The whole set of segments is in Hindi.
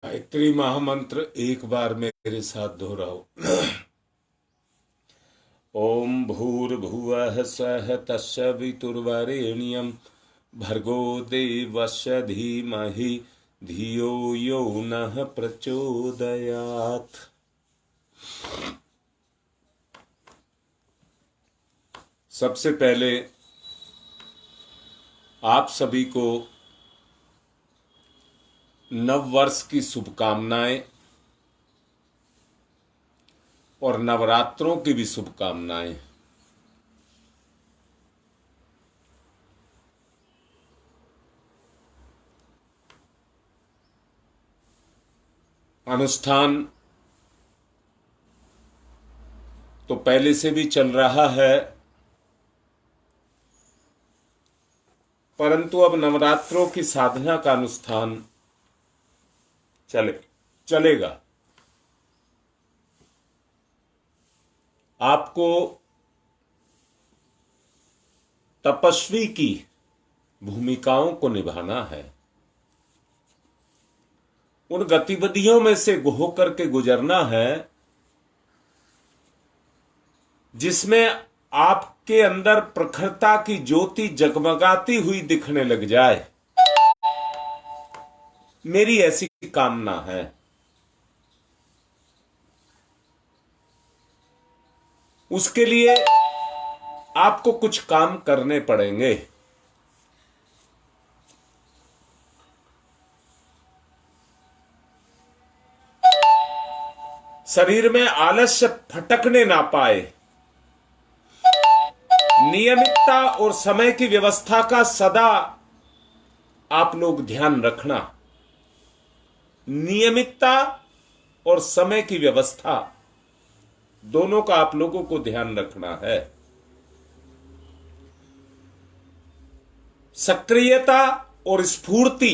गायत्री महामंत्र एक बार मेरे साथ दोहराओ। ओम भूर्भुवः स्वः तस्सवितुर्वरेण्यं भर्गो देवस्य धीमहि धियो यो नः प्रचोदयात्। सबसे पहले आप सभी को नव वर्ष की शुभकामनाएं और नवरात्रों की भी शुभकामनाएं। अनुष्ठान तो पहले से भी चल रहा है, परंतु अब नवरात्रों की साधना का अनुष्ठान चलेगा। आपको तपस्वी की भूमिकाओं को निभाना है, उन गतिविधियों में से होकर के गुजरना है जिसमें आपके अंदर प्रखरता की ज्योति जगमगाती हुई दिखने लग जाए। मेरी ऐसी कामना है। उसके लिए आपको कुछ काम करने पड़ेंगे। शरीर में आलस्य फटकने ना पाए, नियमितता और समय की व्यवस्था का सदा आप लोग ध्यान रखना। नियमितता और समय की व्यवस्था दोनों का आप लोगों को ध्यान रखना है। सक्रियता और स्फूर्ति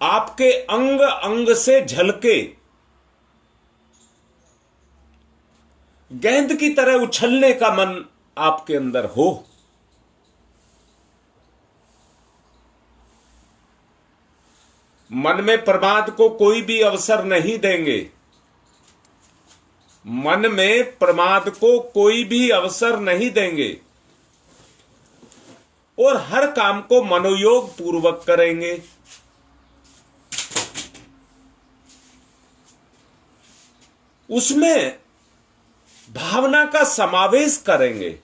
आपके अंग अंग से झलके गेंद की तरह उछलने का मन आपके अंदर हो। मन में प्रमाद को कोई भी अवसर नहीं देंगे। मन में प्रमाद को कोई भी अवसर नहीं देंगे और हर काम को मनोयोग पूर्वक करेंगे। उसमें भावना का समावेश करेंगे।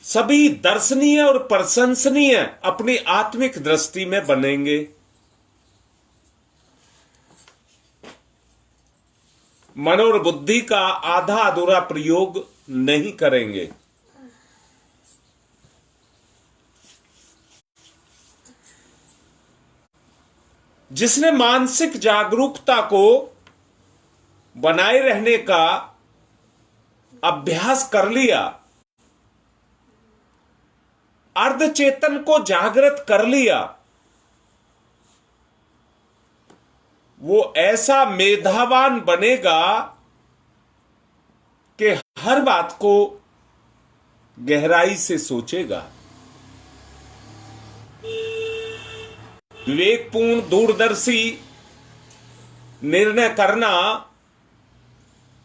सभी दर्शनीय और प्रशंसनीय अपनी आत्मिक दृष्टि में बनेंगे। मन और बुद्धि का आधा अधूरा प्रयोग नहीं करेंगे। जिसने मानसिक जागरूकता को बनाए रहने का अभ्यास कर लिया, अर्धचेतन को जागृत कर लिया, वो ऐसा मेधावान बनेगा कि हर बात को गहराई से सोचेगा। विवेकपूर्ण दूरदर्शी निर्णय करना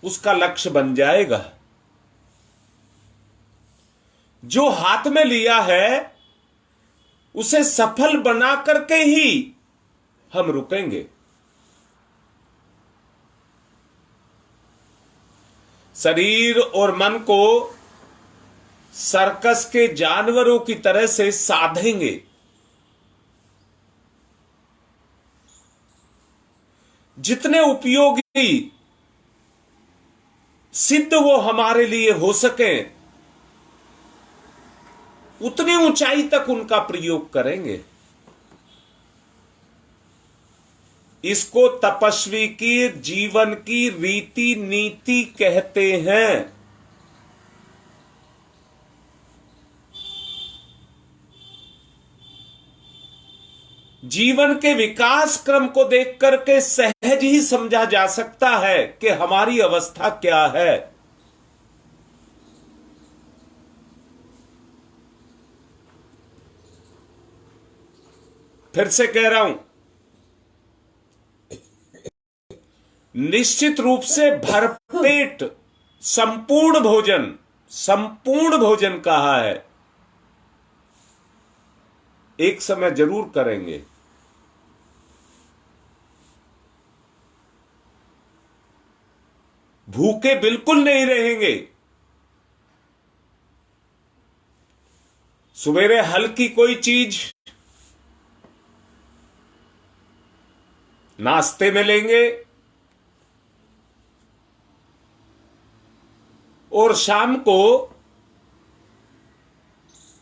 उसका लक्ष्य बन जाएगा। जो हाथ में लिया है उसे सफल बना करके ही हम रुकेंगे। शरीर और मन को सर्कस के जानवरों की तरह से साधेंगे। जितने उपयोगी सिद्ध वो हमारे लिए हो सके, उतनी ऊंचाई तक उनका प्रयोग करेंगे। इसको तपस्वी की जीवन की रीति नीति कहते हैं। जीवन के विकास क्रम को देख करके सहज ही समझा जा सकता है कि हमारी अवस्था क्या है। फिर से कह रहा हूं, निश्चित रूप से भरपेट संपूर्ण भोजन कहा है, एक समय जरूर करेंगे। भूखे बिल्कुल नहीं रहेंगे। सवेरे हल्की कोई चीज नाश्ते में लेंगे और शाम को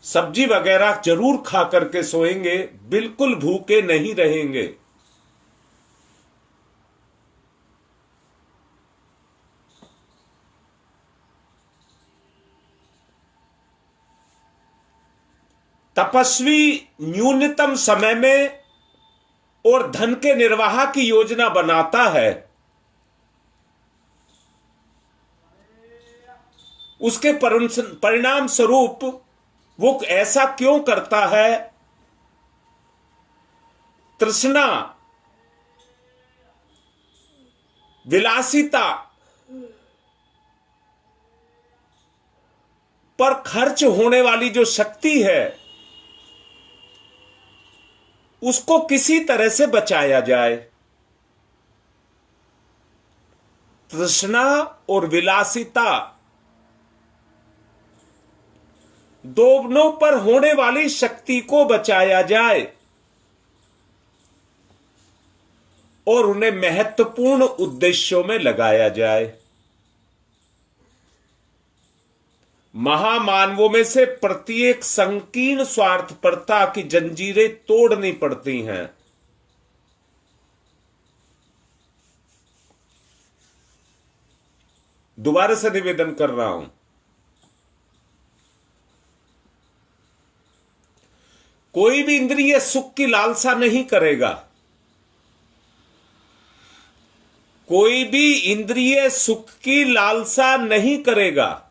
सब्जी वगैरह जरूर खा करके सोएंगे, बिल्कुल भूखे नहीं रहेंगे। तपस्वी न्यूनतम समय में और धन के निर्वाह की योजना बनाता है। उसके परिणाम स्वरूप वो ऐसा क्यों करता है? तृष्णा, विलासिता पर खर्च होने वाली जो शक्ति है उसको किसी तरह से बचाया जाए। तृष्णा और विलासिता दोनों पर होने वाली शक्ति को बचाया जाए और उन्हें महत्वपूर्ण उद्देश्यों में लगाया जाए। महामानवों में से प्रत्येक संकीर्ण स्वार्थपरता की जंजीरें तोड़नी पड़ती हैं। दोबारा से निवेदन कर रहा हूं, कोई भी इंद्रिय सुख की लालसा नहीं करेगा। कोई भी इंद्रिय सुख की लालसा नहीं करेगा,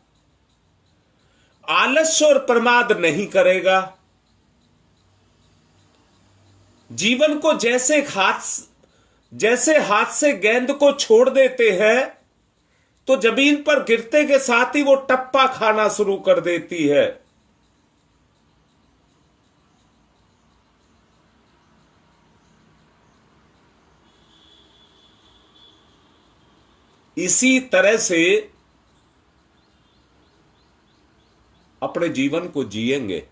आलस्य और प्रमाद नहीं करेगा। जीवन को जैसे हाथ से गेंद को छोड़ देते हैं तो जमीन पर गिरते के साथ ही वो टप्पा खाना शुरू कर देती है। इसी तरह से अपने जीवन को जिएंगे।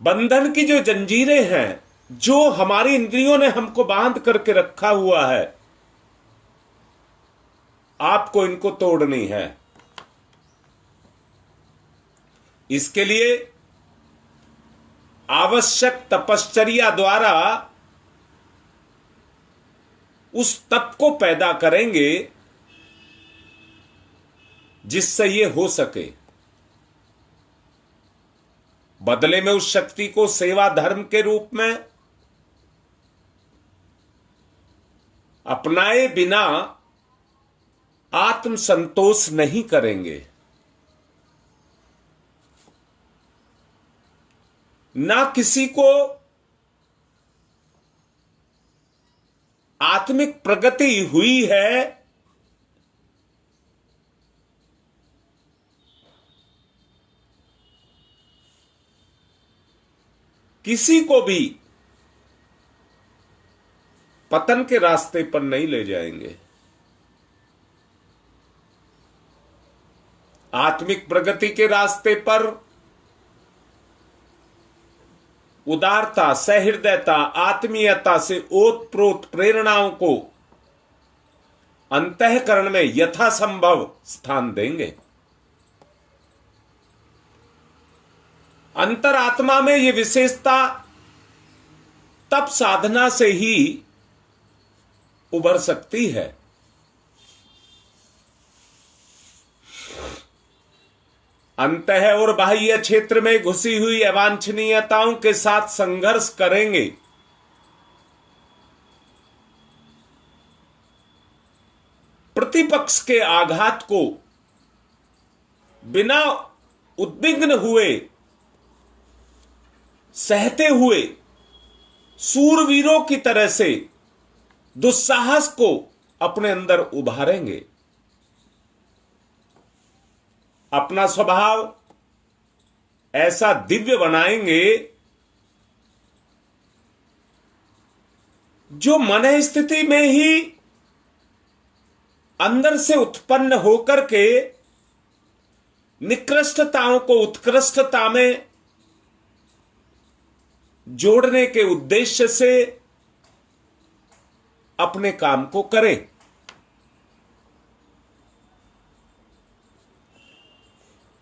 बंधन की जो जंजीरें हैं, जो हमारी इंद्रियों ने हमको बांध करके रखा हुआ है, आपको इनको तोड़नी है। इसके लिए आवश्यक तपश्चर्या द्वारा उस तप को पैदा करेंगे जिससे ये हो सके। बदले में उस शक्ति को सेवा धर्म के रूप में अपनाए बिना आत्मसंतोष नहीं करेंगे। ना किसी को आत्मिक प्रगति हुई है, किसी को भी पतन के रास्ते पर नहीं ले जाएंगे। आत्मिक प्रगति के रास्ते पर उदारता, सहृदयता, आत्मीयता से ओतप्रोत प्रेरणाओं को अंतःकरण में यथासंभव स्थान देंगे। अंतरात्मा में यह विशेषता तप साधना से ही उभर सकती है। अंतः और बाह्य क्षेत्र में घुसी हुई अवांछनीयताओं के साथ संघर्ष करेंगे। प्रतिपक्ष के आघात को बिना उद्विग्न हुए सहते हुए सूरवीरों की तरह से दुस्साहस को अपने अंदर उभारेंगे। अपना स्वभाव ऐसा दिव्य बनाएंगे जो मन स्थिति में ही अंदर से उत्पन्न होकर के निकृष्टताओं को उत्कृष्टता में जोड़ने के उद्देश्य से अपने काम को करें।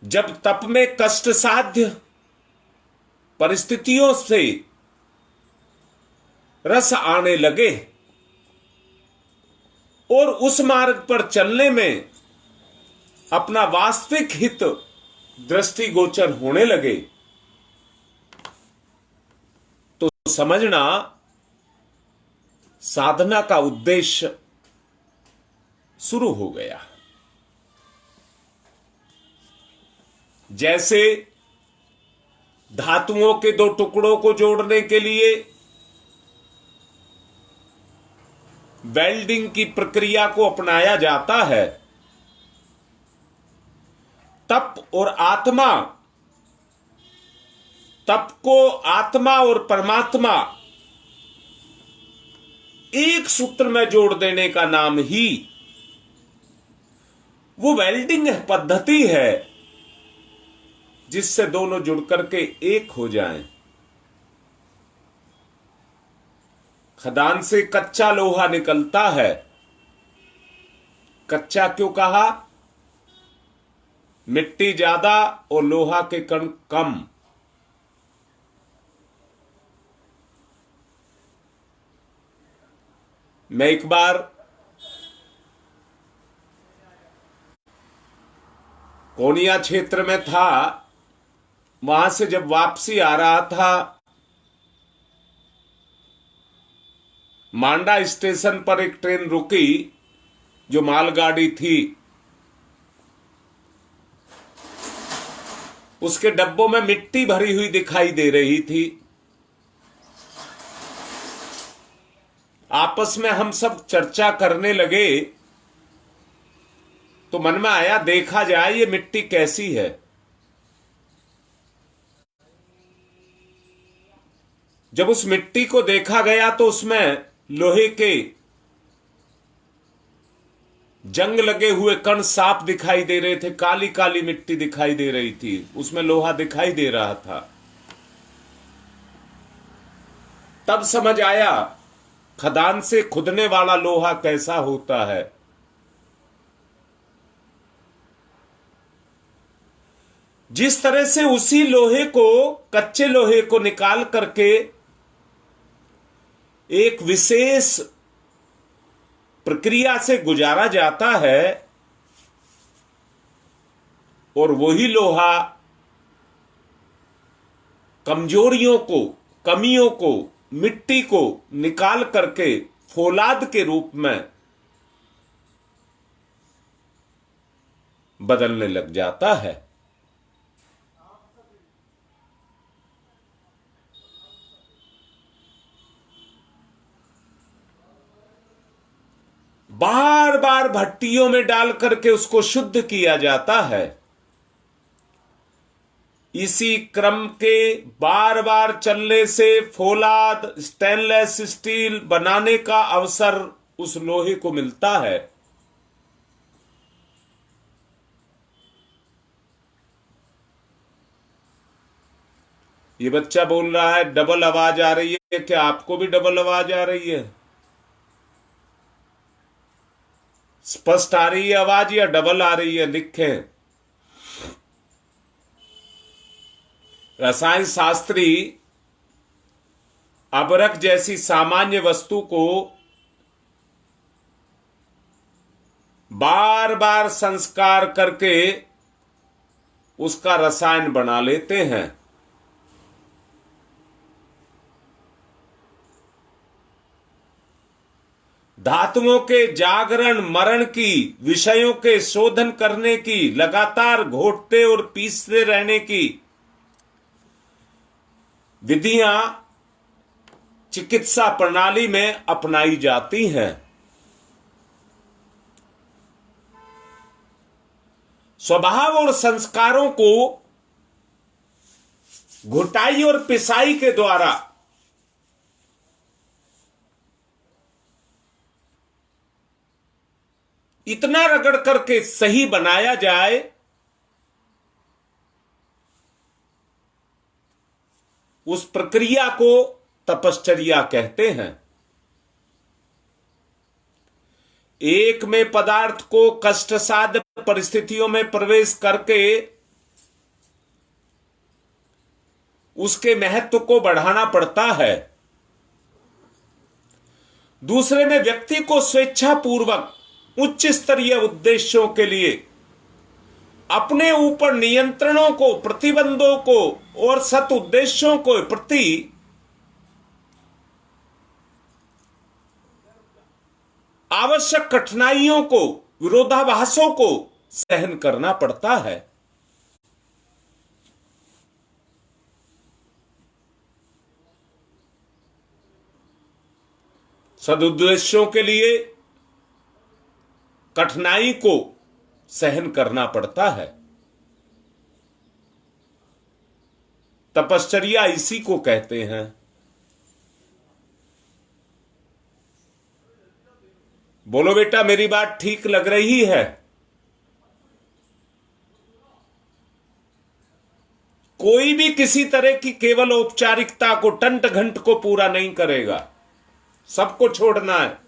जब तप में कष्ट साध्य परिस्थितियों से रस आने लगे और उस मार्ग पर चलने में अपना वास्तविक हित दृष्टिगोचर होने लगे तो समझना साधना का उद्देश्य शुरू हो गया। जैसे धातुओं के दो टुकड़ों को जोड़ने के लिए वेल्डिंग की प्रक्रिया को अपनाया जाता है, तप को आत्मा और परमात्मा एक सूत्र में जोड़ देने का नाम ही वो वेल्डिंग पद्धति है जिससे दोनों जुड़ करके एक हो जाएं। खदान से कच्चा लोहा निकलता है। कच्चा क्यों कहा? मिट्टी ज्यादा और लोहा के कण कम। मैं एक बार कोनिया क्षेत्र में था, वहां से जब वापसी आ रहा था, मांडा स्टेशन पर एक ट्रेन रुकी जो मालगाड़ी थी। उसके डब्बों में मिट्टी भरी हुई दिखाई दे रही थी। आपस में हम सब चर्चा करने लगे तो मन में आया देखा जाए ये मिट्टी कैसी है। जब उस मिट्टी को देखा गया तो उसमें लोहे के जंग लगे हुए कण साफ दिखाई दे रहे थे। काली काली मिट्टी दिखाई दे रही थी, उसमें लोहा दिखाई दे रहा था। तब समझ आया खदान से खुदने वाला लोहा कैसा होता है। जिस तरह से उसी लोहे को, कच्चे लोहे को निकाल करके एक विशेष प्रक्रिया से गुजारा जाता है और वही लोहा कमजोरियों को, कमियों को, मिट्टी को निकाल करके फौलाद के रूप में बदलने लग जाता है। बार बार भट्टियों में डाल करके उसको शुद्ध किया जाता है। इसी क्रम के बार बार चलने से फौलाद, स्टेनलेस स्टील बनाने का अवसर उस लोहे को मिलता है। ये बच्चा बोल रहा है डबल आवाज आ रही है, क्या आपको भी डबल आवाज आ रही है? स्पष्ट आ रही है आवाज या डबल आ रही है? लिखें। रसायन शास्त्री अबरख जैसी सामान्य वस्तु को बार बार संस्कार करके उसका रसायन बना लेते हैं। धातुओं के जागरण मरण की, विषयों के शोधन करने की, लगातार घोटते और पीसते रहने की विधियां चिकित्सा प्रणाली में अपनाई जाती हैं। स्वभाव और संस्कारों को घुटाई और पिसाई के द्वारा इतना रगड़ करके सही बनाया जाए, उस प्रक्रिया को तपश्चर्या कहते हैं। एक में पदार्थ को कष्टसाध्य परिस्थितियों में प्रवेश करके उसके महत्व को बढ़ाना पड़ता है। दूसरे में व्यक्ति को स्वेच्छापूर्वक उच्च स्तरीय उद्देश्यों के लिए अपने ऊपर नियंत्रणों को, प्रतिबंधों को और सत उद्देश्यों को प्रति आवश्यक कठिनाइयों को, विरोधाभासों को सहन करना पड़ता है। सदुद्देश्यों के लिए कठिनाई को सहन करना पड़ता है। तपश्चर्या इसी को कहते हैं। बोलो बेटा, मेरी बात ठीक लग रही है? कोई भी किसी तरह की केवल औपचारिकता को, टंट घंट को पूरा नहीं करेगा। सबको छोड़ना है।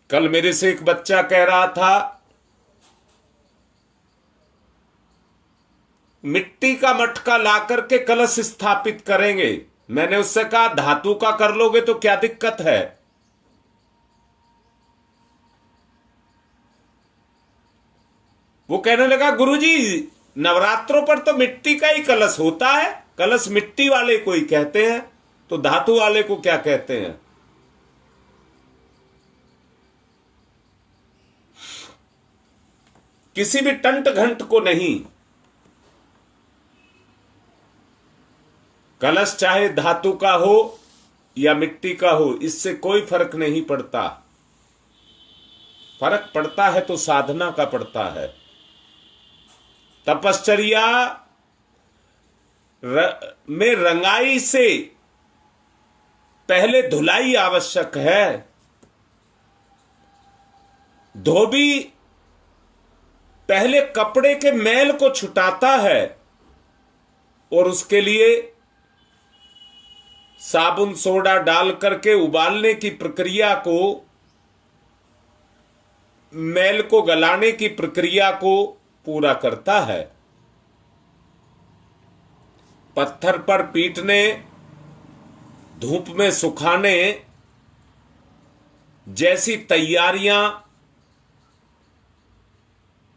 कल मेरे से एक बच्चा कह रहा था, मिट्टी का मटका लाकर के कलश स्थापित करेंगे। मैंने उससे कहा, धातु का कर लोगे तो क्या दिक्कत है? वो कहने लगा, गुरुजी नवरात्रों पर तो मिट्टी का ही कलश होता है, कलश मिट्टी वाले को ही कहते हैं, तो धातु वाले को क्या कहते हैं? किसी भी टंट घंट को नहीं। कलश चाहे धातु का हो या मिट्टी का हो, इससे कोई फर्क नहीं पड़ता। फर्क पड़ता है तो साधना का पड़ता है। तपश्चर्या में रंगाई से पहले धुलाई आवश्यक है। धोबी पहले कपड़े के मैल को छुटाता है और उसके लिए साबुन सोडा डाल करके उबालने की प्रक्रिया को, मैल को गलाने की प्रक्रिया को पूरा करता है। पत्थर पर पीटने, धूप में सुखाने जैसी तैयारियां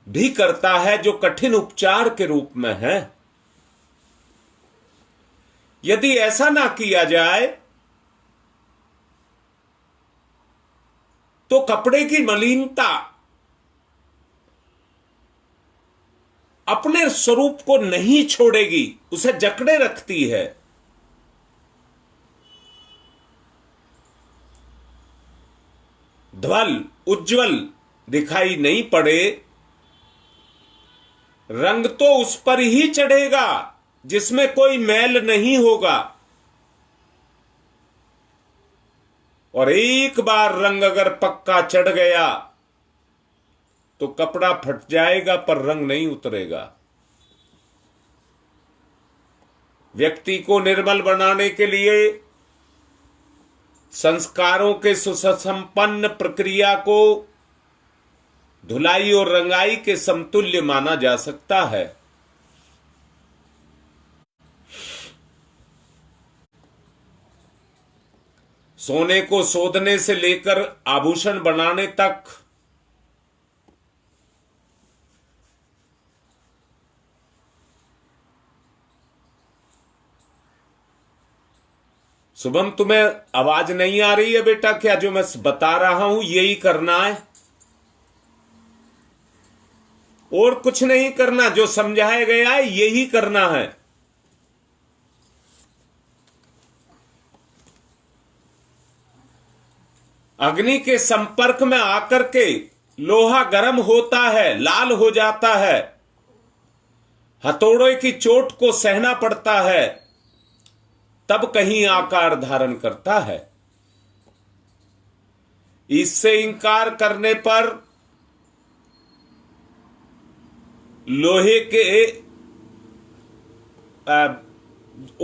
भी करता है, जो कठिन उपचार के रूप में है। यदि ऐसा ना किया जाए तो कपड़े की मलिनता अपने स्वरूप को नहीं छोड़ेगी, उसे जकड़े रखती है। ध्वल उज्जवल दिखाई नहीं पड़े, रंग तो उस पर ही चढ़ेगा जिसमें कोई मैल नहीं होगा। और एक बार रंग अगर पक्का चढ़ गया तो कपड़ा फट जाएगा पर रंग नहीं उतरेगा। व्यक्ति को निर्मल बनाने के लिए संस्कारों के सुसंपन्न प्रक्रिया को धुलाई और रंगाई के समतुल्य माना जा सकता है। सोने को शोधने से लेकर आभूषण बनाने तक शुभम, तुम्हें आवाज नहीं आ रही है बेटा? क्या जो मैं बता रहा हूं यही करना है? और कुछ नहीं करना, जो समझाया गया है यही करना है। अग्नि के संपर्क में आकर के लोहा गर्म होता है, लाल हो जाता है, हथौड़े की चोट को सहना पड़ता है, तब कहीं आकार धारण करता है। इससे इंकार करने पर लोहे के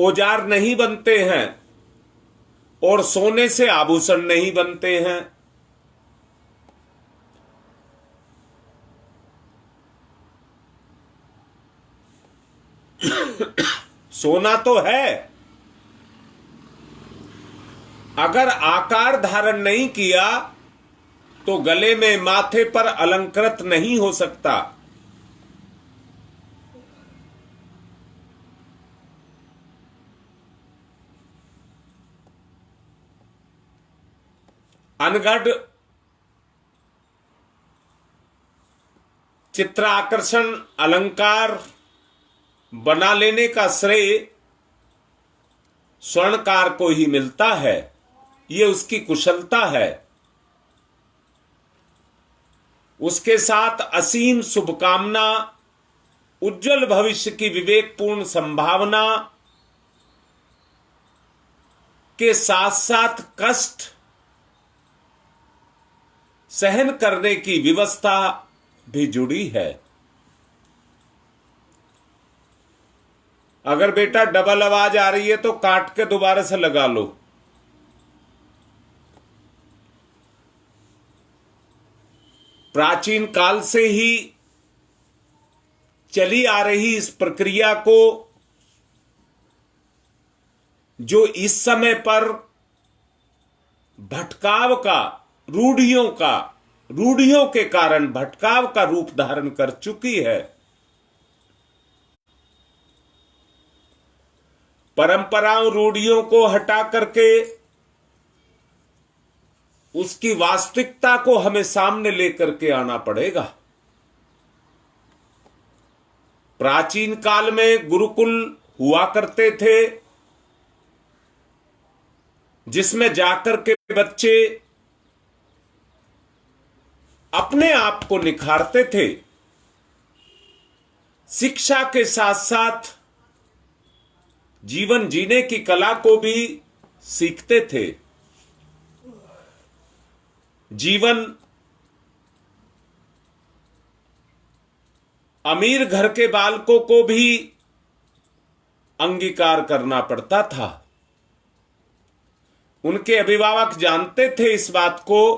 औजार नहीं बनते हैं और सोने से आभूषण नहीं बनते हैं। सोना तो है, अगर आकार धारण नहीं किया तो गले में, माथे पर अलंकृत नहीं हो सकता। अनगढ़ चित्र आकर्षण अलंकार बना लेने का श्रेय स्वर्णकार को ही मिलता है। ये उसकी कुशलता है। उसके साथ असीम शुभकामना, उज्जवल भविष्य की विवेकपूर्ण संभावना के साथ साथ कष्ट सहन करने की व्यवस्था भी जुड़ी है। अगर बेटा डबल आवाज आ रही है तो काट के दोबारा से लगा लो। प्राचीन काल से ही चली आ रही इस प्रक्रिया को, जो इस समय पर भटकाव का, रूढ़ियों के कारण भटकाव का रूप धारण कर चुकी है। परंपराओं, रूढ़ियों को हटा करके उसकी वास्तविकता को हमें सामने लेकर के आना पड़ेगा। प्राचीन काल में गुरुकुल हुआ करते थे, जिसमें जाकर के बच्चे अपने आप को निखारते थे, शिक्षा के साथ साथ जीवन जीने की कला को भी सीखते थे। जीवन अमीर घर के बालकों को भी अंगीकार करना पड़ता था। उनके अभिभावक जानते थे इस बात को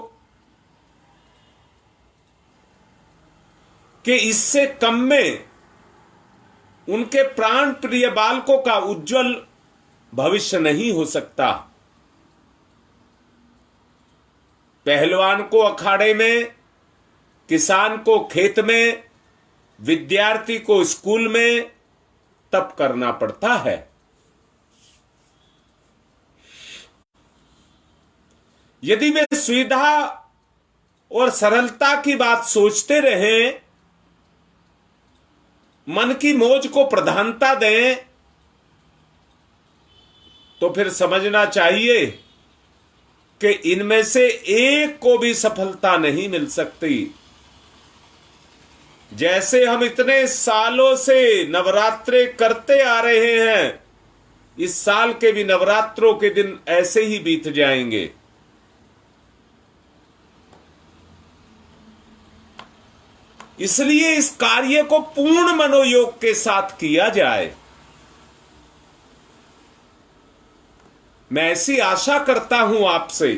कि इससे कम में उनके प्राण प्रिय बालकों का उज्जवल भविष्य नहीं हो सकता। पहलवान को अखाड़े में, किसान को खेत में, विद्यार्थी को स्कूल में तप करना पड़ता है। यदि वे सुविधा और सरलता की बात सोचते रहें, मन की मौज को प्रधानता दें, तो फिर समझना चाहिए कि इनमें से एक को भी सफलता नहीं मिल सकती। जैसे हम इतने सालों से नवरात्रे करते आ रहे हैं, इस साल के भी नवरात्रों के दिन ऐसे ही बीत जाएंगे। इसलिए इस कार्य को पूर्ण मनोयोग के साथ किया जाए। मैं ऐसी आशा करता हूं आपसे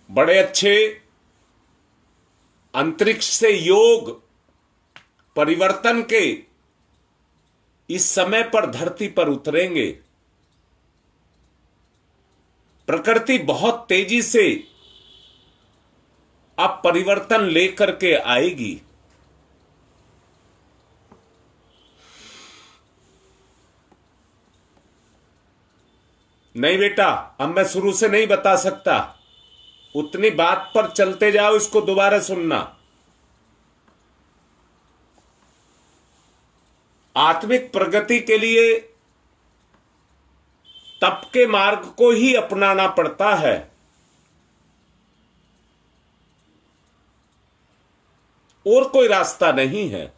बड़े अच्छे अंतरिक्ष से योग परिवर्तन के इस समय पर धरती पर उतरेंगे। प्रकृति बहुत तेजी से अब परिवर्तन लेकर के आएगी। नहीं बेटा, अब मैं शुरू से नहीं बता सकता, उतनी बात पर चलते जाओ, इसको दोबारा सुनना। आत्मिक प्रगति के लिए तप के मार्ग को ही अपनाना पड़ता है। और कोई रास्ता नहीं है।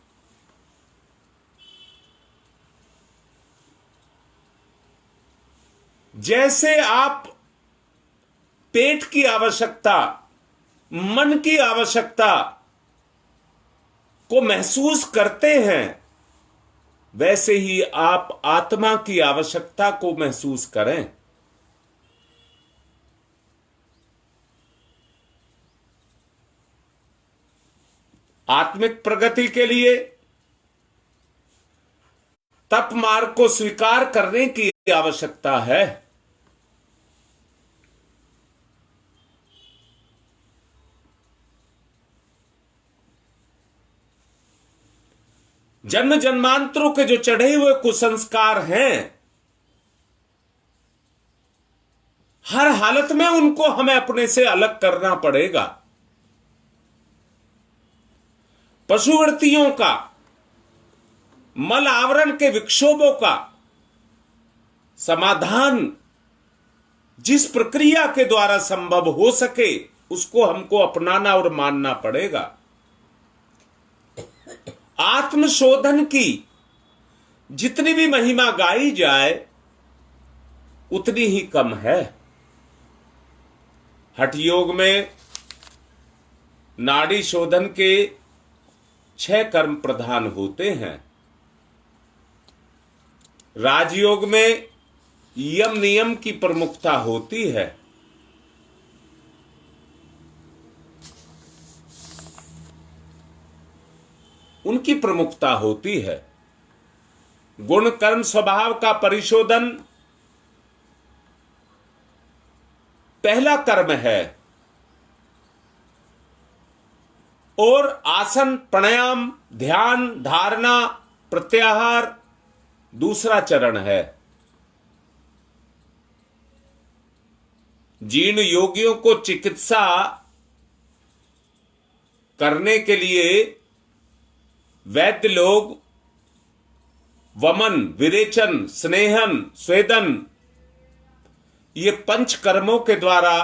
जैसे आप पेट की आवश्यकता, मन की आवश्यकता को महसूस करते हैं, वैसे ही आप आत्मा की आवश्यकता को महसूस करें। आत्मिक प्रगति के लिए तप मार्ग को स्वीकार करने की आवश्यकता है। जन्म जन्मांतरों के जो चढ़े हुए कुसंस्कार हैं, हर हालत में उनको हमें अपने से अलग करना पड़ेगा। पशुवृत्तियों का, मल आवरण के विक्षोभों का समाधान जिस प्रक्रिया के द्वारा संभव हो सके, उसको हमको अपनाना और मानना पड़ेगा। आत्मशोधन की जितनी भी महिमा गाई जाए, उतनी ही कम है। हठ योग में नाड़ी शोधन के 6 कर्म प्रधान होते हैं। राजयोग में यम नियम की प्रमुखता होती है। उनकी प्रमुखता होती है। गुण कर्म स्वभाव का परिशोधन पहला कर्म है और आसन, प्राणायाम, ध्यान, धारणा, प्रत्याहार दूसरा चरण है। जिन योगियों को चिकित्सा करने के लिए वैद्य लोग वमन, विरेचन, स्नेहन, स्वेदन, ये 5 कर्मों के द्वारा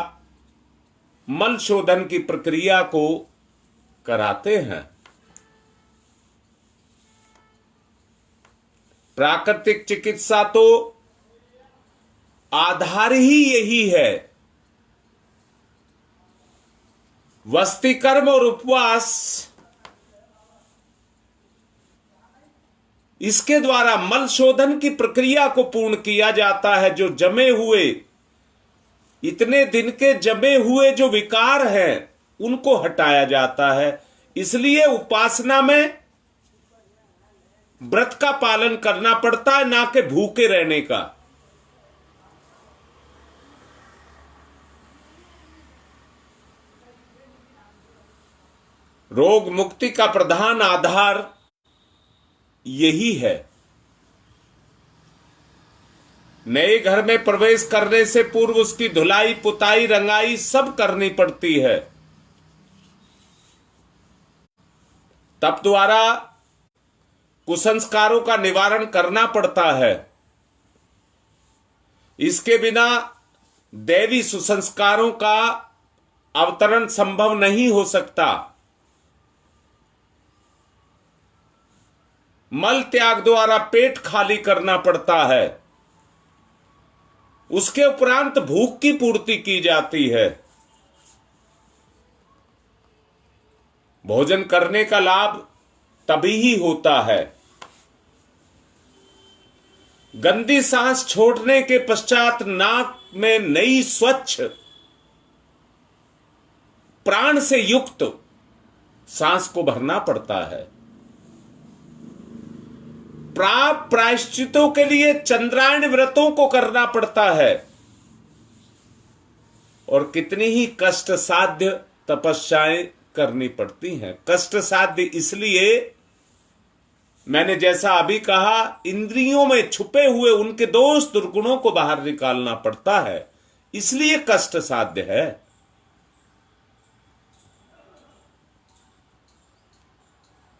मल शोधन की प्रक्रिया को कराते हैं। प्राकृतिक चिकित्सा तो आधार ही यही है। वस्ती कर्म और उपवास, इसके द्वारा मल शोधन की प्रक्रिया को पूर्ण किया जाता है। जो जमे हुए, इतने दिन के जमे हुए जो विकार हैं, उनको हटाया जाता है। इसलिए उपासना में व्रत का पालन करना पड़ता है, ना कि भूखे रहने का। रोग मुक्ति का प्रधान आधार यही है। नए घर में प्रवेश करने से पूर्व उसकी धुलाई, पुताई, रंगाई सब करनी पड़ती है। तप द्वारा कुसंस्कारों का निवारण करना पड़ता है। इसके बिना दैवी सुसंस्कारों का अवतरण संभव नहीं हो सकता। मल त्याग द्वारा पेट खाली करना पड़ता है। उसके उपरांत भूख की पूर्ति की जाती है। भोजन करने का लाभ तभी ही होता है। गंदी सांस छोड़ने के पश्चात नाक में नई स्वच्छ प्राण से युक्त सांस को भरना पड़ता है। प्रायश्चितों के लिए चंद्रायण व्रतों को करना पड़ता है। और कितनी ही कष्ट साध्य तपस्याएं करनी पड़ती हैं। कष्ट साध्य इसलिए मैंने जैसा अभी कहा, इंद्रियों में छुपे हुए उनके दोष दुर्गुणों को बाहर निकालना पड़ता है, इसलिए कष्ट साध्य है।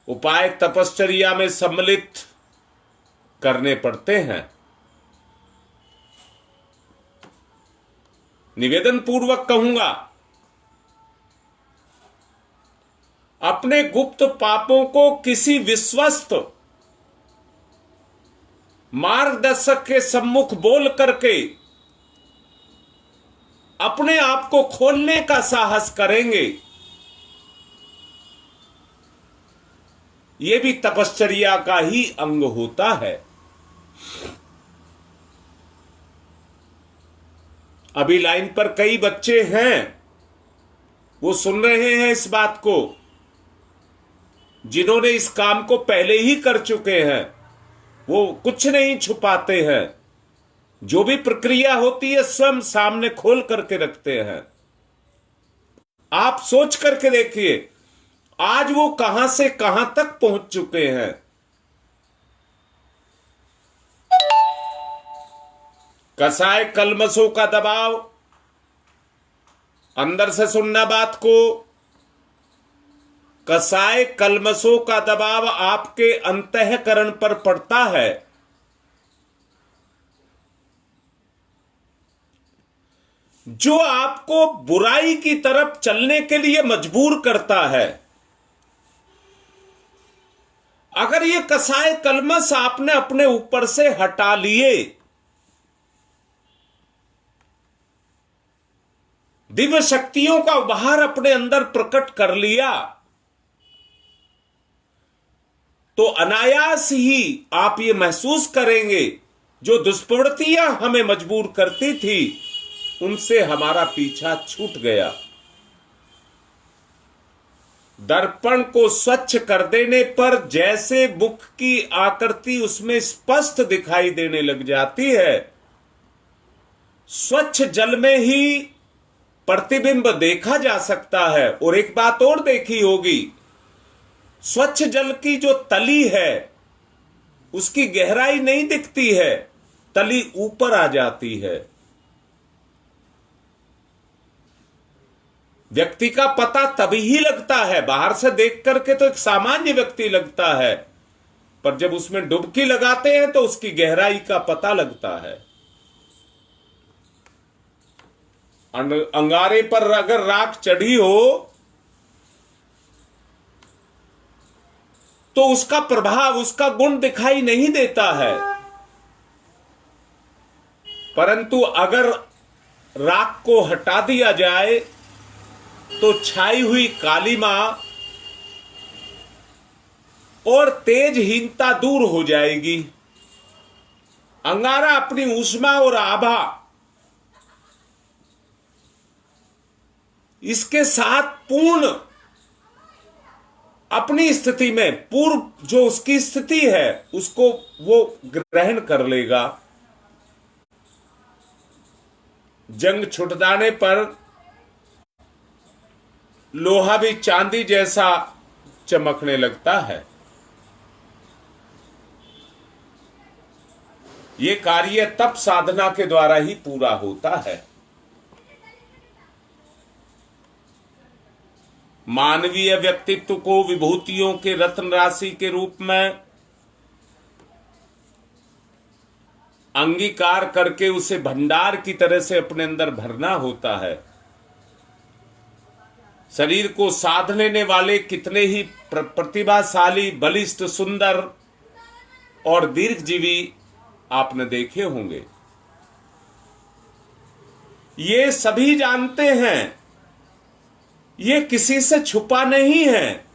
उपाय तपश्चर्या में सम्मिलित करने पड़ते हैं। निवेदन पूर्वक कहूंगा, अपने गुप्त पापों को किसी विश्वस्त मार्गदर्शक के सम्मुख बोल करके अपने आप को खोलने का साहस करेंगे, यह भी तपश्चर्या का ही अंग होता है। अभी लाइन पर कई बच्चे हैं, वो सुन रहे हैं इस बात को, जिन्होंने इस काम को पहले ही कर चुके हैं। वो कुछ नहीं छुपाते हैं, जो भी प्रक्रिया होती है स्वयं सामने खोल करके रखते हैं। आप सोच करके देखिए, आज वो कहां से कहां तक पहुंच चुके हैं। कसाय कलमशों का दबाव, अंदर से सुनना बात को, कसाय कलमशों का दबाव आपके अंतःकरण पर पड़ता है। जो आपको बुराई की तरफ चलने के लिए मजबूर करता है। अगर ये कसाय कलमश आपने अपने ऊपर से हटा लिए, दिव्य शक्तियों का बाहर अपने अंदर प्रकट कर लिया, तो अनायास ही आप ये महसूस करेंगे, जो दुष्प्रवृत्तियां हमें मजबूर करती थी उनसे हमारा पीछा छूट गया। दर्पण को स्वच्छ कर देने पर जैसे मुख की आकृति उसमें स्पष्ट दिखाई देने लग जाती है, स्वच्छ जल में ही प्रतिबिंब देखा जा सकता है। और एक बात और देखी होगी, स्वच्छ जल की जो तली है उसकी गहराई नहीं दिखती है, तली ऊपर आ जाती है। व्यक्ति का पता तभी ही लगता है, बाहर से देख करके तो एक सामान्य व्यक्ति लगता है, पर जब उसमें डुबकी लगाते हैं तो उसकी गहराई का पता लगता है। अंगारे पर अगर राख चढ़ी हो तो उसका प्रभाव, उसका गुण दिखाई नहीं देता है, परंतु अगर राख को हटा दिया जाए तो छाई हुई कालिमा और तेजहीनता दूर हो जाएगी। अंगारा अपनी ऊष्मा और आभा इसके साथ पूर्ण अपनी स्थिति में, पूर्व जो उसकी स्थिति है उसको वो ग्रहण कर लेगा। जंग छुट जाने पर लोहा भी चांदी जैसा चमकने लगता है। ये कार्य तप साधना के द्वारा ही पूरा होता है। मानवीय व्यक्तित्व को विभूतियों के रत्न राशि के रूप में अंगीकार करके उसे भंडार की तरह से अपने अंदर भरना होता है। शरीर को साध लेने वाले कितने ही प्रतिभाशाली, बलिष्ठ, सुंदर और दीर्घजीवी आपने देखे होंगे। ये सभी जानते हैं, ये किसी से छुपा नहीं है।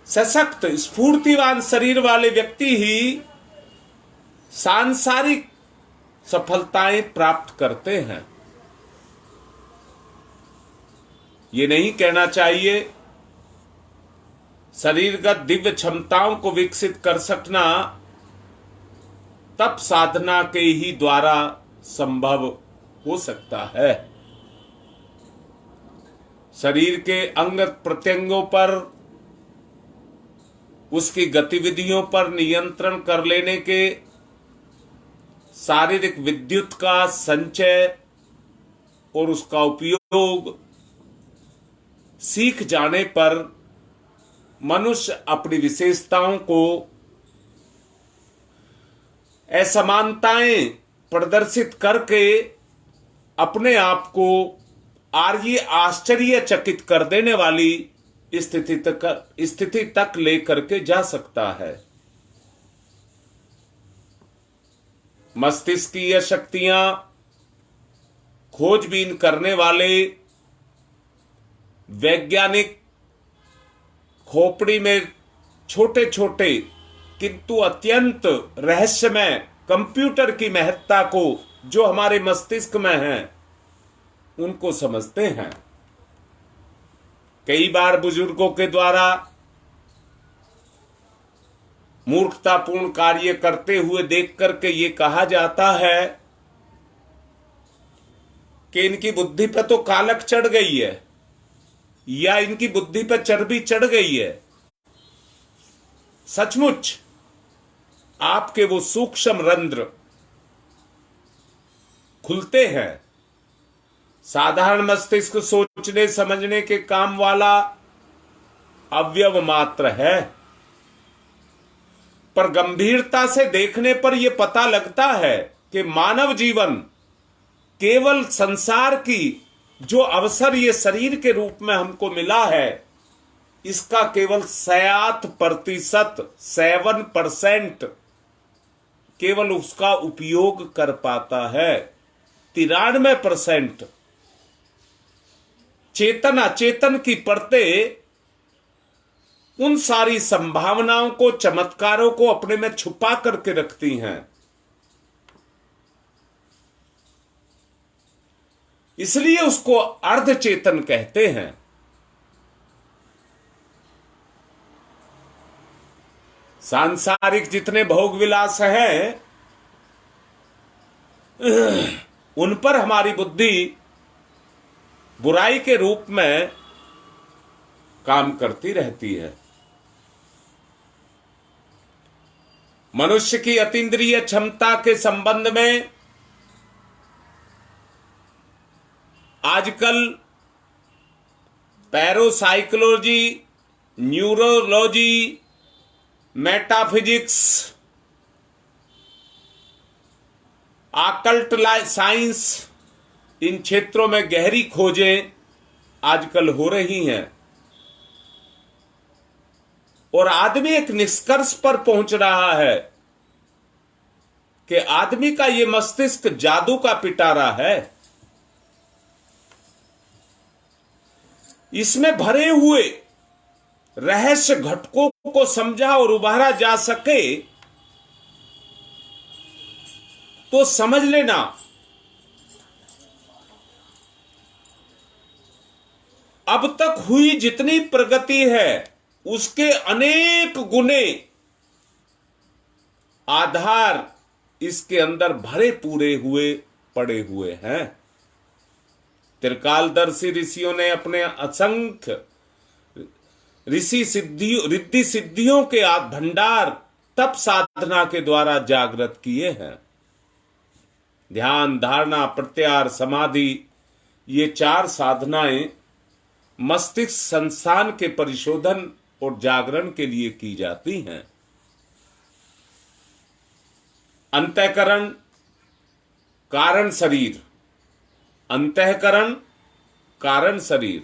सशक्त स्फूर्तिवान शरीर वाले व्यक्ति ही सांसारिक सफलताएं प्राप्त करते हैं। ये नहीं कहना चाहिए शरीरगत दिव्य क्षमताओं को विकसित कर सकना तप साधना के ही द्वारा संभव हो सकता है। शरीर के अंग प्रत्यंगों पर उसकी गतिविधियों पर नियंत्रण कर लेने के, शारीरिक विद्युत का संचय और उसका उपयोग सीख जाने पर मनुष्य अपनी विशेषताओं को, असमानताएं प्रदर्शित करके अपने आप को आश्चर्यचकित कर देने वाली स्थिति तक लेकर के जा सकता है। मस्तिष्कीय शक्तियां खोजबीन करने वाले वैज्ञानिक खोपड़ी में छोटे छोटे किंतु अत्यंत रहस्यमय कंप्यूटर की महत्ता को जो हमारे मस्तिष्क में है उनको समझते हैं। कई बार बुजुर्गों के द्वारा मूर्खतापूर्ण कार्य करते हुए देख करके ये कहा जाता है कि इनकी बुद्धि पर तो कालक चढ़ गई है या इनकी बुद्धि पर चर्बी चढ़ गई है। सचमुच आपके वो सूक्ष्म रंध्र खुलते हैं। साधारण मस्तिष्क सोचने समझने के काम वाला अवयव मात्र है, पर गंभीरता से देखने पर यह पता लगता है कि मानव जीवन केवल संसार की जो अवसर ये शरीर के रूप में हमको मिला है इसका केवल 7% केवल उसका उपयोग कर पाता है। 93% चेतन अचेतन की परतें उन सारी संभावनाओं को, चमत्कारों को अपने में छुपा करके रखती हैं। इसलिए उसको अर्धचेतन कहते हैं। सांसारिक जितने भोग विलास हैं उन पर हमारी बुद्धि बुराई के रूप में काम करती रहती है। मनुष्य की अतीन्द्रिय क्षमता के संबंध में आजकल पैरोसाइकोलॉजी, न्यूरोलॉजी, मेटाफिजिक्स, आकल्ट साइंस, इन क्षेत्रों में गहरी खोजें आजकल हो रही हैं और आदमी एक निष्कर्ष पर पहुंच रहा है कि आदमी का ये मस्तिष्क जादू का पिटारा है। इसमें भरे हुए रहस्य घटकों को समझा और उभारा जा सके तो समझ लेना अब तक हुई जितनी प्रगति है उसके अनेक गुने आधार इसके अंदर भरे पूरे हुए पड़े हुए हैं। त्रिकालदर्शी ऋषियों ने अपने असंख्य रिद्धि सिद्धियों के भंडार तप साधना के द्वारा जागृत किए हैं। ध्यान, धारणा, प्रत्याहार, समाधि, ये 4 साधनाएं मस्तिष्क संस्थान के परिशोधन और जागरण के लिए की जाती हैं। अंतःकरण, कारण शरीर, अंतःकरण, कारण शरीर,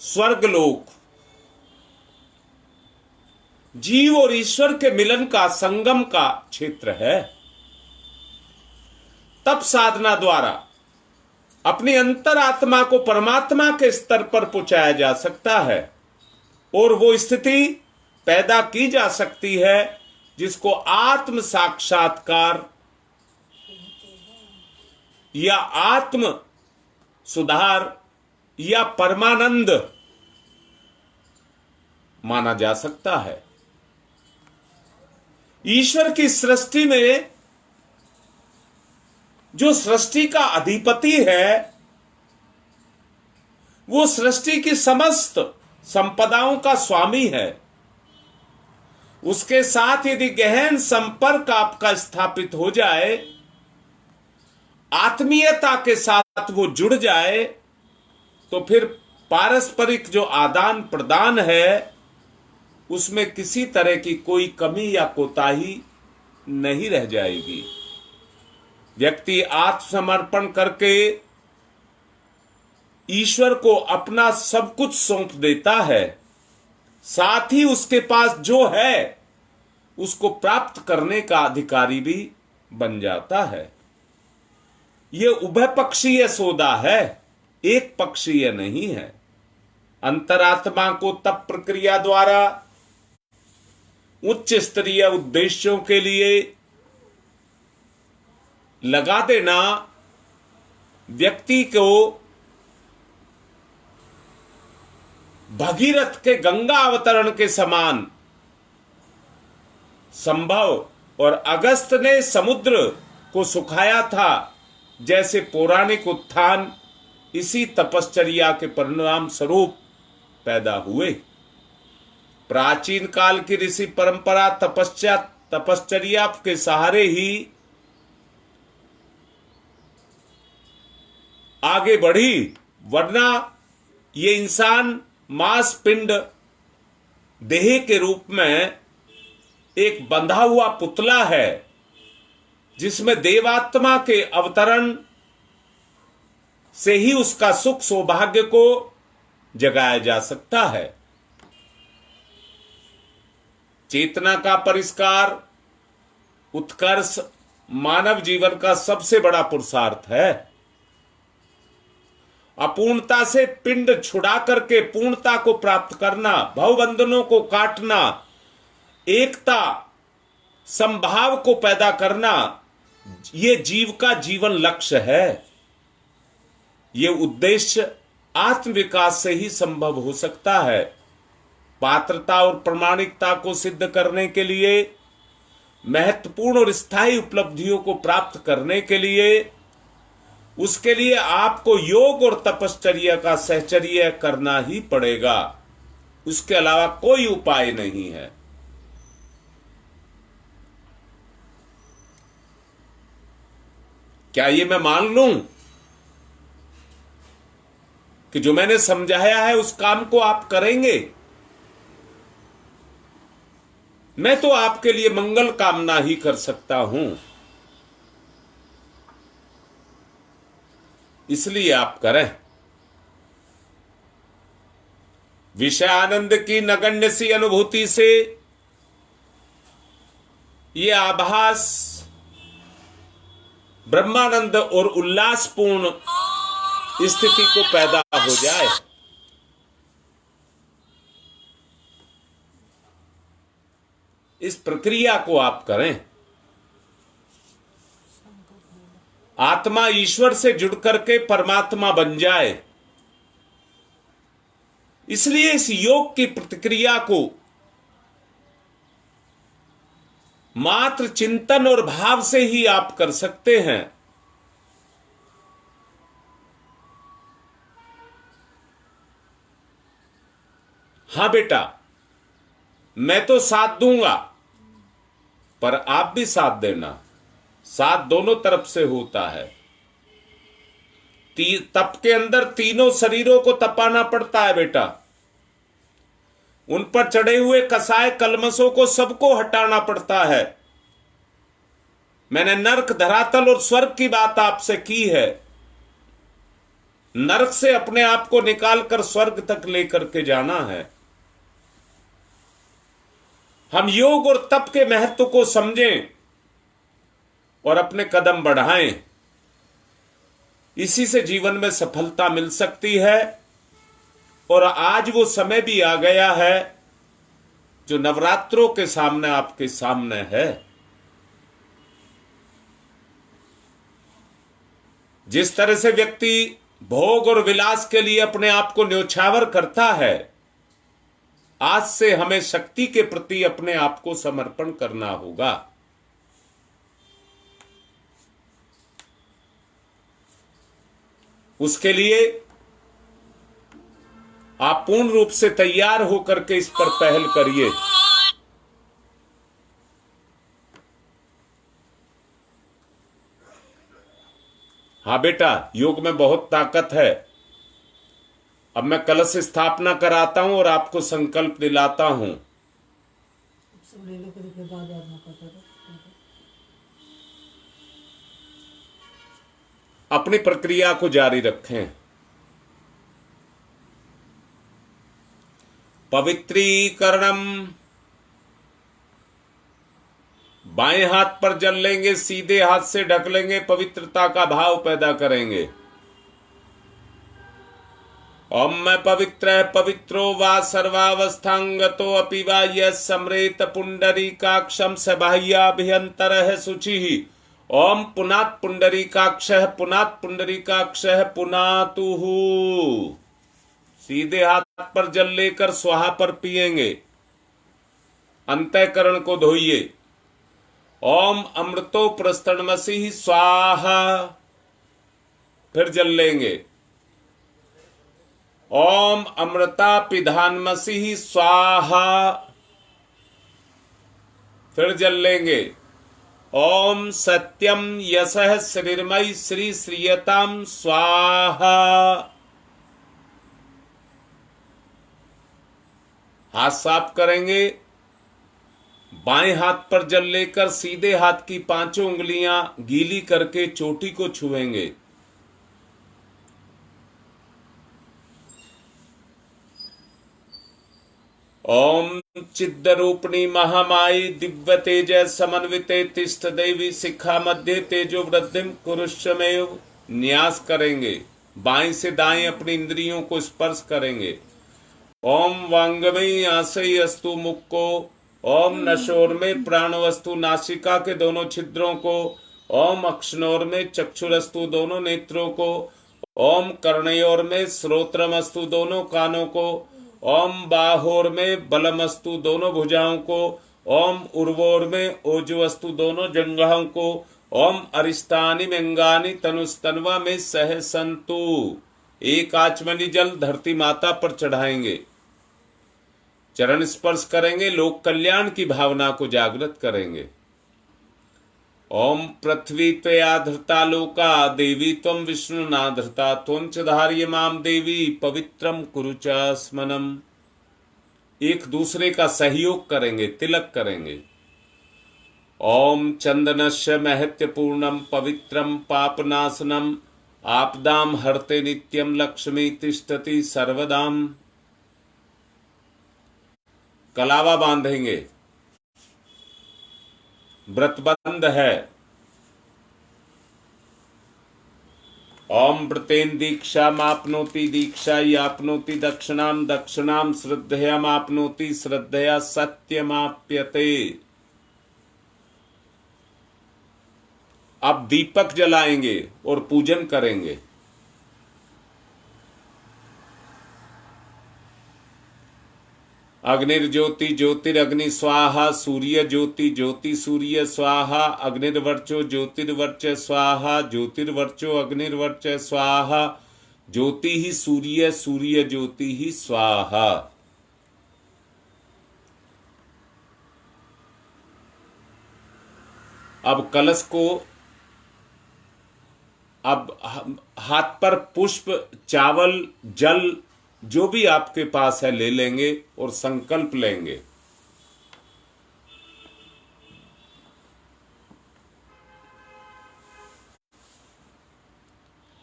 स्वर्गलोक, जीव और ईश्वर के मिलन का, संगम का क्षेत्र है। तप साधना द्वारा अपनी अंतरात्मा को परमात्मा के स्तर पर पहुंचाया जा सकता है और वो स्थिति पैदा की जा सकती है जिसको आत्म साक्षात्कार या आत्म सुधार या परमानंद माना जा सकता है। ईश्वर की सृष्टि में जो सृष्टि का अधिपति है वो सृष्टि की समस्त संपदाओं का स्वामी है उसके साथ यदि गहन संपर्क आपका स्थापित हो जाए, आत्मीयता के साथ वो जुड़ जाए, तो फिर पारस्परिक जो आदान प्रदान है उसमें किसी तरह की कोई कमी या कोताही नहीं रह जाएगी। व्यक्ति आत्मसमर्पण करके ईश्वर को अपना सब कुछ सौंप देता है, साथ ही उसके पास जो है उसको प्राप्त करने का अधिकारी भी बन जाता है। यह उभय पक्षीय सौदा है, एक पक्षीय नहीं है। अंतरात्मा को तप प्रक्रिया द्वारा उच्च स्तरीय उद्देश्यों के लिए लगा देना व्यक्ति को भगीरथ के गंगा अवतरण के समान संभव, और अगस्त ने समुद्र को सुखाया था जैसे पौराणिक उत्थान इसी तपश्चर्या के परिणाम स्वरूप पैदा हुए। प्राचीन काल की ऋषि परंपरा तपश्चर्या के सहारे ही आगे बढ़ी, वरना ये इंसान मांस पिंड देह के रूप में एक बंधा हुआ पुतला है जिसमें देवात्मा के अवतरण से ही उसका सुख सौभाग्य को जगाया जा सकता है। चेतना का परिष्कार, उत्कर्ष मानव जीवन का सबसे बड़ा पुरुषार्थ है। अपूर्णता से पिंड छुड़ा करके पूर्णता को प्राप्त करना, भवबंधनों को काटना, एकता संभाव को पैदा करना, ये जीव का जीवन लक्ष्य है। ये उद्देश्य आत्मविकास से ही संभव हो सकता है। पात्रता और प्रामाणिकता को सिद्ध करने के लिए, महत्वपूर्ण और स्थायी उपलब्धियों को प्राप्त करने के लिए, उसके लिए आपको योग और तपश्चर्या का सहचर्य करना ही पड़ेगा। उसके अलावा कोई उपाय नहीं है। क्या ये मैं मान लूं कि जो मैंने समझाया है उस काम को आप करेंगे? मैं तो आपके लिए मंगल कामना ही कर सकता हूं, इसलिए आप करें। विषय आनंद की नगण्य सी अनुभूति से ये आभास ब्रह्मानंद और उल्लासपूर्ण स्थिति को पैदा हो जाए। इस प्रक्रिया को आप करें। आत्मा ईश्वर से जुड़ करके परमात्मा बन जाए। इसलिए इस योग की प्रतिक्रिया को मात्र चिंतन और भाव से ही आप कर सकते हैं। हां बेटा, मैं तो साथ दूंगा, पर आप भी साथ देना। साथ दोनों तरफ से होता है। तप के अंदर तीनों शरीरों को तपाना पड़ता है बेटा। उन पर चढ़े हुए कसाय कलमशों को सबको हटाना पड़ता है। मैंने नरक, धरातल और स्वर्ग की बात आपसे की है। नरक से अपने आप को निकालकर स्वर्ग तक लेकर के जाना है। हम योग और तप के महत्व को समझें और अपने कदम बढ़ाएं। इसी से जीवन में सफलता मिल सकती है। और आज वो समय भी आ गया है जो नवरात्रों के सामने आपके सामने है। जिस तरह से व्यक्ति भोग और विलास के लिए अपने आप को न्योछावर करता है, आज से हमें शक्ति के प्रति अपने आप को समर्पण करना होगा। उसके लिए आप पूर्ण रूप से तैयार होकर के इस पर पहल करिए। हाँ बेटा, योग में बहुत ताकत है। अब मैं कलश स्थापना कराता हूं और आपको संकल्प दिलाता हूं। अपनी प्रक्रिया को जारी रखें। पवित्रीकरणम, बाएं हाथ पर जल लेंगे, सीधे हाथ से ढक लेंगे, पवित्रता का भाव पैदा करेंगे। ओम मैं पवित्र पवित्रो वा सर्वावस्थांगतो अपि वा यः सम्रेत पुंडरीकाक्षं स बाह्याभ्यंतरः शुचिः। ओम पुनात् पुंडरीकाक्षः पुनात् पुंडरीकाक्षः पुनातुः। सीधे हाथ पर जल लेकर स्वाहा पर पिएंगे। अंतःकरण को धोइए। ओम अमृतो प्रस्तरणमसि स्वाहा। फिर जल लेंगे। ओम अमृता पिधानमसि स्वाहा। फिर जल लेंगे। ओम सत्यम यशः श्रीर्मयी श्री श्रीयताम स्वाहा। हाथ साफ करेंगे। बाएं हाथ पर जल लेकर सीधे हाथ की पांचों उंगलियां गीली करके चोटी को छुएंगे। ओम चिद्रूपिणी महामाई दिव्य तेज समन्विते तिष्ठ देवी शिखा मध्य तेजो वृद्धिम कुरुष्वमेव। न्यास करेंगे। बाएं से दाएं अपनी इंद्रियों को स्पर्श करेंगे। ओम वांगमयी आशय अस्तु मुख को। ओम नशोर में प्राणवस्तु नासिका के दोनों छिद्रों को। ओम अक्षनोर में चक्षुरस्तु दोनों नेत्रों को। ओम कर्णयोर में श्रोत्रमस्तु दोनों कानों को। ओम बाहोर में बलमस्तु दोनों भुजाओं को। ओम उर्वोर में ओजवस्तु दोनों जंघाओं को। ओम अरिष्टानि मंगानि तनुस्तनवा में सह संतु। एक आचमनी जल धरती माता पर चढ़ाएंगे। चरण स्पर्श करेंगे। लोक कल्याण की भावना को जागृत करेंगे। ओम पृथ्वी त्वया धृता लोका देवी त्वं विष्णु नाधृता त्वं च धार्य माम देवी पवित्रम कुरु च स्मनम। एक दूसरे का सहयोग करेंगे, तिलक करेंगे। ओम चंदनस्य महत्यपूर्णम पवित्रम पापनाशनम आपदाम हरते नित्यम लक्ष्मी तिष्ठति सर्वदाम। कलावा बांधेंगे। व्रतबंध है। ओम व्रतेन दीक्षा मापनोति दीक्षा यापनोति दक्षिणाम दक्षिणाम श्रद्धया मापनोति श्रद्धया सत्यमाप्यते। अब दीपक जलाएंगे और पूजन करेंगे। अग्निर्ज्योति ज्योतिरग्नि स्वाहा सूर्य ज्योति ज्योति सूर्य स्वाहा अग्निर्वर्चो ज्योतिर्वर्च स्वाहा ज्योतिर्वर्चो अग्निर्वर्च स्वाहा ज्योति ही सूर्य सूर्य ज्योति ही स्वाहा। अब कलश को अब हाथ पर पुष्प चावल जल जो भी आपके पास है ले लेंगे और संकल्प लेंगे।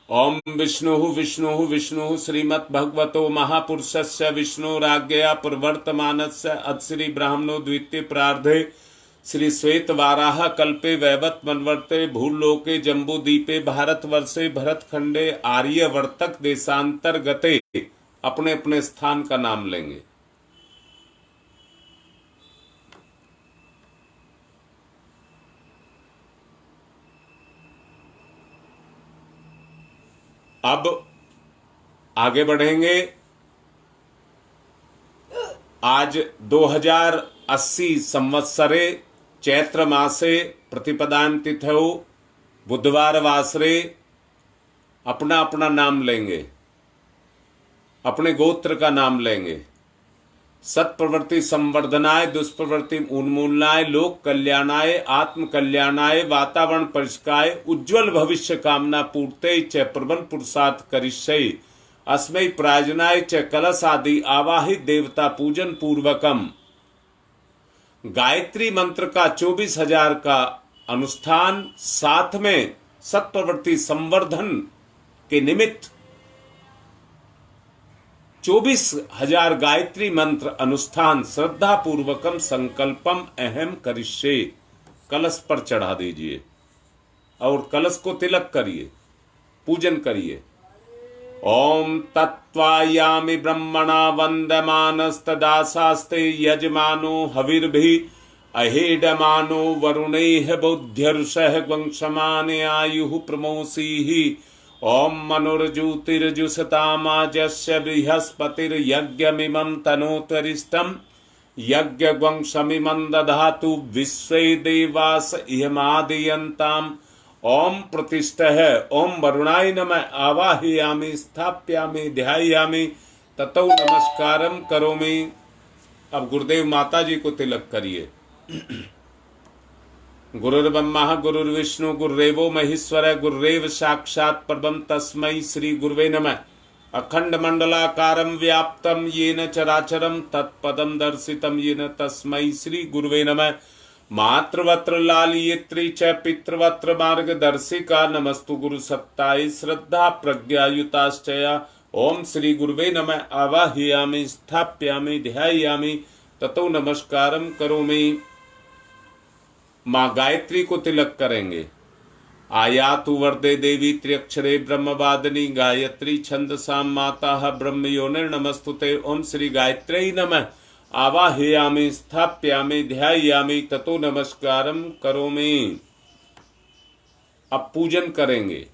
ओम विष्णु विष्णु विष्णु श्रीमद् भगवतो महापुरुषस्य विष्णुराज्ञया प्रवर्तमानस्य अत्श्री ब्राह्मणो द्वितीय प्रार्धे श्री श्वेत वाराह कल्पे वैवत मनवर्ते भूलोके जम्बूदीपे भारतवर्षे भरतखंडे आर्यवर्तक देशांतर्गते। अपने अपने स्थान का नाम लेंगे। अब आगे बढ़ेंगे। आज 2080 संवत्सरे चैत्र मासे प्रतिपदां तिथौ बुधवार वासरे अपना अपना नाम लेंगे। अपने गोत्र का नाम लेंगे। सत्प्रवृत्ति संवर्धनाय, दुष्प्रवृत्ति उन्मूलनाय, लोक कल्याणाय, आत्म कल्याणाय, वातावरण परिष्काय, उज्ज्वल भविष्य कामना पूर्ते च प्रबल पुरुषार्थ करिष्ये, अस्मै प्राजनाय च कलश आदि आवाहित देवता पूजन पूर्वकम गायत्री मंत्र का 24,000 का अनुष्ठान, साथ में सत्प्रवृत्ति संवर्धन के निमित्त 24,000 गायत्री मंत्र अनुष्ठान श्रद्धा पूर्वकम संकल्पम अहम करिष्ये, कलश पर चढ़ा दीजिए और कलश को तिलक करिए, पूजन करिए। ओम तत्वायामि ब्रह्मणा वंदमानस्तदासास्ते यजमानो हविर्भि अहेडमानो वरुणैः बुद्ध्यर्षः वंशमाने आयुः प्रमोसीहि। ओम मनुर्ज्योतिर्जुषतामाजस्य बृहस्पतिर्यज्ञमिमं तनोतरिष्टं यज्ञवंशमिमं दधातु विश्वे देवास इहमादयन्ताम्। ओम प्रतिष्ठः। ओम वरुणाय नमः आवाहयामि स्थाप्यामि ध्यायामि ततो नमस्कारम करोमि। अब गुरुदेव माता जी को तिलक करिए। गुरुर्ब्रह्मा गुरुर्विष्णु गुरुरेवो महेश्वर गुरुरेव साक्षात् परब्रह्म तस्मै श्री गुरुवे नमः। अखंड मंडलाकारं व्याप्तं येन चराचरं तत्पदं दर्शितं येन तस्मै श्री गुरुवे नमः। मातृवत्र लालियत्री च पितृवत्र मार्गदर्शिका नमस्तु गुरु सत्ताय श्रद्धा प्रज्ञायुताश्चया। ओम श्री गुरुवे नमः आवाहयामि स्थाप्यामि ध्यायामि ततो नमस्कारम करोमि। माँ गायत्री को तिलक करेंगे। आयातु वरदे देवी त्र्यक्षरे ब्रह्मवादिनी गायत्री छंदसाम माता ब्रह्म योनिर्नमस्तुते। ओम श्री गायत्री नमः आवाहयामि स्थाप्यामि ध्यायामि ततो नमस्कारम करोमि। अब पूजन करेंगे।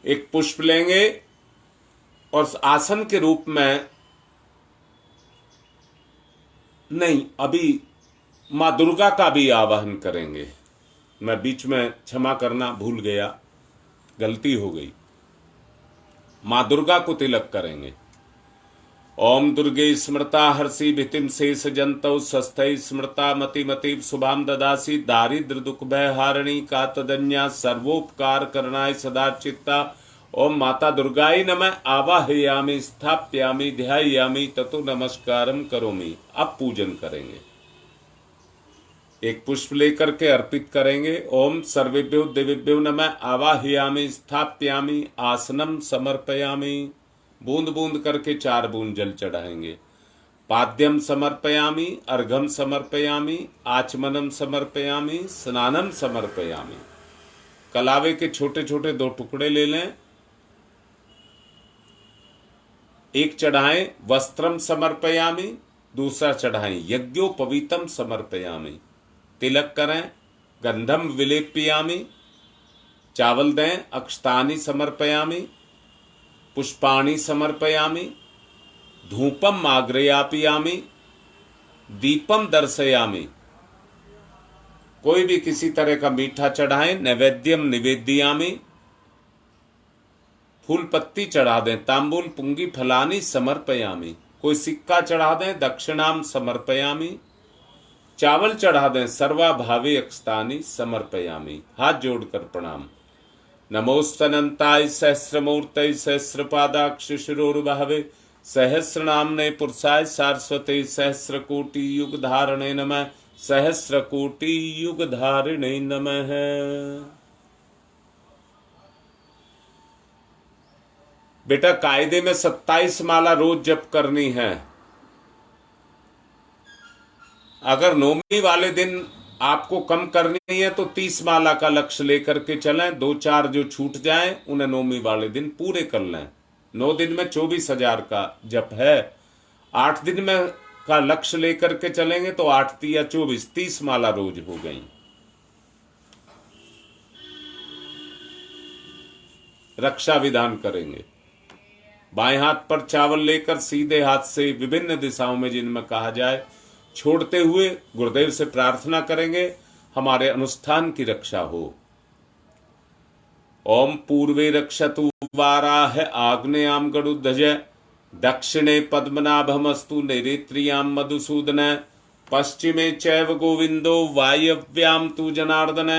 एक पुष्प लेंगे और आसन के रूप में नहीं, अभी मां दुर्गा का भी आवाहन करेंगे। मैं बीच में क्षमा करना भूल गया, गलती हो गई। मां दुर्गा को तिलक करेंगे। ओम दुर्गे स्मृता हर्षि भितिम शेष जंतौ स्वस्थै स्मृता मतिमति शुभाम ददासी। दारिद्र दुख भय हारिणी का तदन्या सर्वोपकार करणाय सदा चित्ता। ओम माता दुर्गाय नमः आवाहयामि स्थाप्यामि ध्यायामि ततो नमस्कारम करोमि। अब पूजन करेंगे। एक पुष्प लेकर के अर्पित करेंगे। ओम सर्वेभ्यो देवेभ्यो नमः आवाहयामि स्थाप्यामि आसनम समर्पयामि। बूंद बूंद करके 4 बूंद जल चढ़ाएंगे। पाद्यम समर्पयामि, अर्घम समर्पयामि, आचमनम समर्पयामि, स्नानम समर्पयामि। कलावे के छोटे छोटे 2 टुकड़े ले लें। एक चढ़ाएं वस्त्रम समर्पयामि, दूसरा चढ़ाएं यज्ञोपवीतम समर्पयामि। तिलक करें, गंधम विलेप्यामि, चावल दें, अक्षतानि समर्पयामि, पुष्पाणि समर्पयामि, धूपम आग्रयापयामि, दीपम दर्शयामि। कोई भी किसी तरह का मीठा चढ़ाएं। नैवेद्यम निवेद्यामि, फूल पत्ती चढ़ा दें। तांबूल पुंगी फलानी समर्पयामि, कोई सिक्का चढ़ा दें। दक्षिणाम समर्पयामि, चावल चढ़ा दें। सर्वा भावे अक्षतानि समर्पयामि। हाथ जोड़कर प्रणाम। नमोस्तनंताय सहस्रमूर्तये सहस्रपादाक्ष शिरोर्भावे सहस्रनाम्ने पुरुषाय सारस्वते सहस्रकोटि युग धारणे नमः। सहस्रकोटि युग धारिणे नमः। बेटा कायदे में 27 माला रोज जप करनी है। अगर नौमी वाले दिन आपको कम करनी है तो 30 माला का लक्ष्य लेकर के चलें। 2-4 जो छूट जाएं उन्हें नौमी वाले दिन पूरे कर लें। 9 दिन में 24,000 का जप है। 8 दिन में का लक्ष्य लेकर के चलेंगे तो 8 या 24, 30 माला रोज हो गई। रक्षा विधान करेंगे। बाएं हाथ पर चावल लेकर सीधे हाथ से विभिन्न दिशाओं में जिनमें कहा जाए छोड़ते हुए गुरुदेव से प्रार्थना करेंगे हमारे अनुष्ठान की रक्षा हो। ओम पूर्वे रक्षतु वाराह आग्नेयाम गरुध्वज दक्षिणे पद्मनाभमस्तु नैऋत्यां मधुसूदन पश्चिमे चैव गोविंदो वायव्याम तु जनार्दन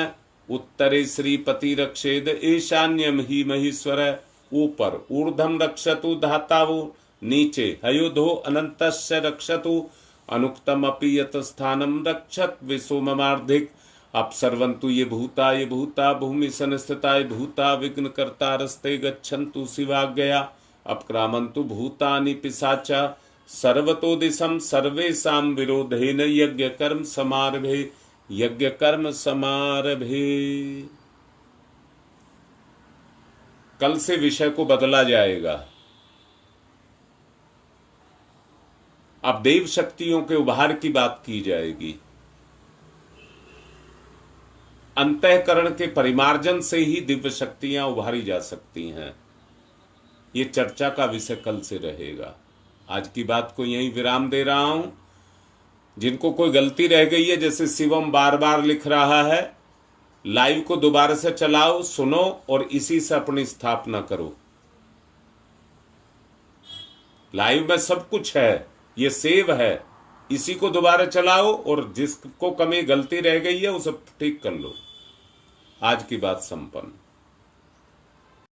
उत्तरे श्रीपति रक्षेद ईशान्यम ही महेश्वर। ऊपर ऊर्ध्वम रक्षतु धातावो नीचे हयोधो अनंतस्य रक्षतु अनुक्तम अपि यत स्थानम रक्षत विसोममार्धिक। अपसर्वन्तु ये भूता भूमि संस्थिता ये भूता विघ्न कर्ता रस्ते गच्छन्तु शिवाज्ञया। अपक्रामन्तु भूतानि पिशाचा सर्वतो दिशम सर्वेषां विरोधेन यज्ञ कर्म समारभे यज्ञ कर्म समारभे। कल से विषय को बदला जाएगा। अब देव शक्तियों के उभार की बात की जाएगी। अंतःकरण के परिमार्जन से ही दिव्य शक्तियां उभारी जा सकती हैं। ये चर्चा का विषय कल से रहेगा। आज की बात को यहीं विराम दे रहा हूं। जिनको कोई गलती रह गई है, जैसे शिवम बार बार लिख रहा है, लाइव को दोबारा से चलाओ, सुनो और इसी से अपनी स्थापना करो। लाइव में सब कुछ है, ये सेव है, इसी को दोबारा चलाओ और जिसको कमी गलती रह गई है उसे ठीक कर लो। आज की बात संपन्न।